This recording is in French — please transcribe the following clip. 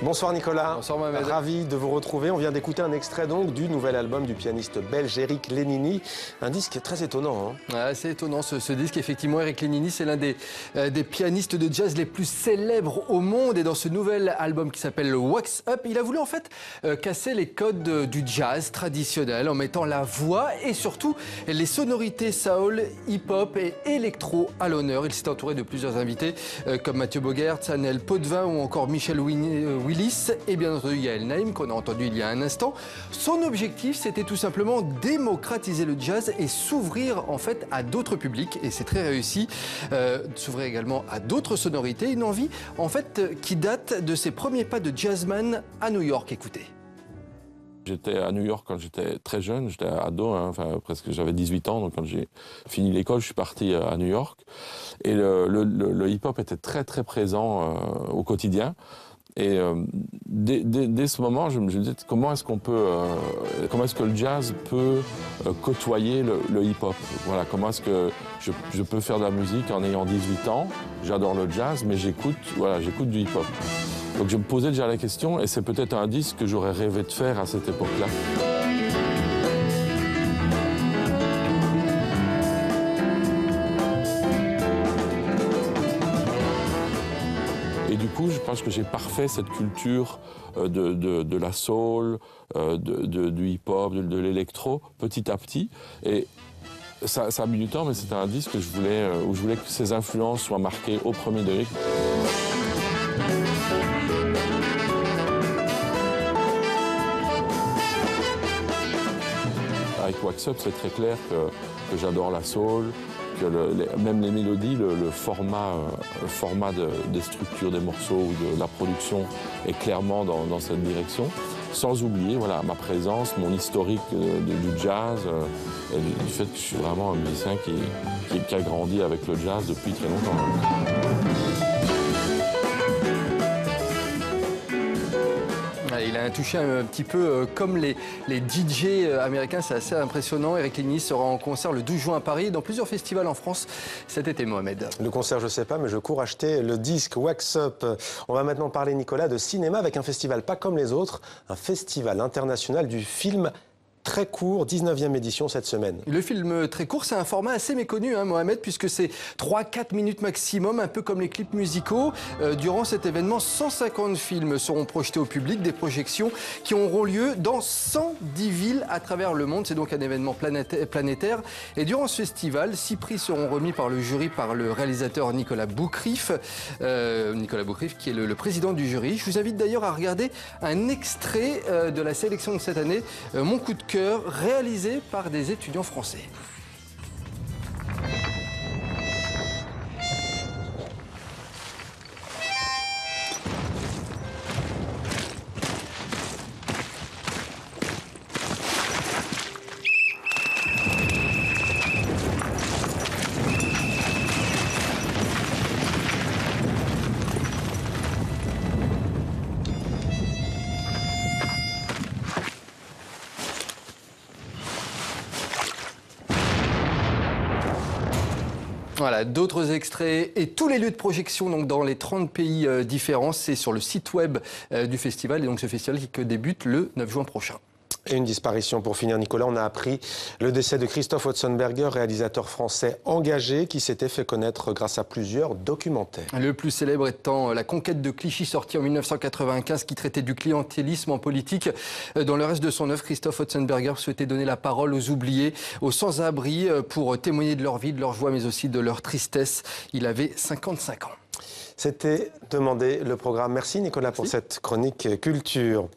Bonsoir Nicolas. Bonsoir Mohamed. Ravi de vous retrouver. On vient d'écouter un extrait donc du nouvel album du pianiste belge Eric Lénini. Un disque très étonnant. C'est étonnant ce disque. Effectivement, Eric Lénini, c'est l'un des pianistes de jazz les plus célèbres au monde. Et dans ce nouvel album qui s'appelle Wax Up, il a voulu en fait casser les codes du jazz traditionnel en mettant la voix et surtout les sonorités soul, hip-hop et électro à l'honneur. Il s'est entouré de plusieurs invités comme Mathieu Bogert, Annelle Potvin ou encore Michel Willis et bien entendu Yael Naïm qu'on a entendu il y a un instant. Son objectif, c'était tout simplement démocratiser le jazz et s'ouvrir en fait à d'autres publics, et c'est très réussi, s'ouvrir également à d'autres sonorités, une envie en fait qui date de ses premiers pas de jazzman à New York. Écoutez. J'étais à New York quand j'étais très jeune, j'étais ado, presque j'avais 18 ans, donc quand j'ai fini l'école, je suis parti à New York. Et le hip-hop était très très présent au quotidien. Et dès ce moment, je me disais comment est-ce que le jazz peut côtoyer le hip-hop. Voilà, comment est-ce que je peux faire de la musique en ayant 18 ans. J'adore le jazz, mais j'écoute du hip-hop. Donc je me posais déjà la question, et c'est peut-être un disque que j'aurais rêvé de faire à cette époque-là. Et du coup, je pense que j'ai parfait cette culture de la soul, du hip-hop, de l'électro, petit à petit. Et ça a mis du temps, mais c'était un disque où je voulais que ces influences soient marquées au premier degré. Avec Wax Up, c'est très clair que j'adore la soul, que même les mélodies, le format des structures des morceaux ou de la production est clairement dans cette direction. Sans oublier voilà, ma présence, mon historique du jazz et du fait que je suis vraiment un musicien qui a grandi avec le jazz depuis très longtemps. Il a touché un petit peu comme les DJ américains, c'est assez impressionnant. Eric Lénini sera en concert le 12 juin à Paris, dans plusieurs festivals en France cet été, Mohamed. Le concert, je ne sais pas, mais je cours acheter le disque Wax Up. On va maintenant parler, Nicolas, de cinéma avec un festival pas comme les autres, un festival international du film très court, 19e édition cette semaine. Le film très court, c'est un format assez méconnu, Mohamed, puisque c'est 3-4 minutes maximum, un peu comme les clips musicaux. Durant cet événement, 150 films seront projetés au public, des projections qui auront lieu dans 110 villes à travers le monde. C'est donc un événement planétaire. Et durant ce festival, 6 prix seront remis par le jury, par le réalisateur Nicolas Boukrif. Nicolas Boukrif, qui est le président du jury. Je vous invite d'ailleurs à regarder un extrait de la sélection de cette année, Mon coup de cœur, réalisé par des étudiants français. Voilà, d'autres extraits et tous les lieux de projection donc dans les 30 pays différents, c'est sur le site web du festival, et donc ce festival qui débute le 9 juin prochain. Et une disparition pour finir, Nicolas. On a appris le décès de Christophe Otzenberger, réalisateur français engagé qui s'était fait connaître grâce à plusieurs documentaires. Le plus célèbre étant La conquête de Clichy, sorti en 1995, qui traitait du clientélisme en politique. Dans le reste de son œuvre, Christophe Otzenberger souhaitait donner la parole aux oubliés, aux sans-abri, pour témoigner de leur vie, de leur joie, mais aussi de leur tristesse. Il avait 55 ans. C'était Demandé le programme. Merci Nicolas pour cette chronique culture.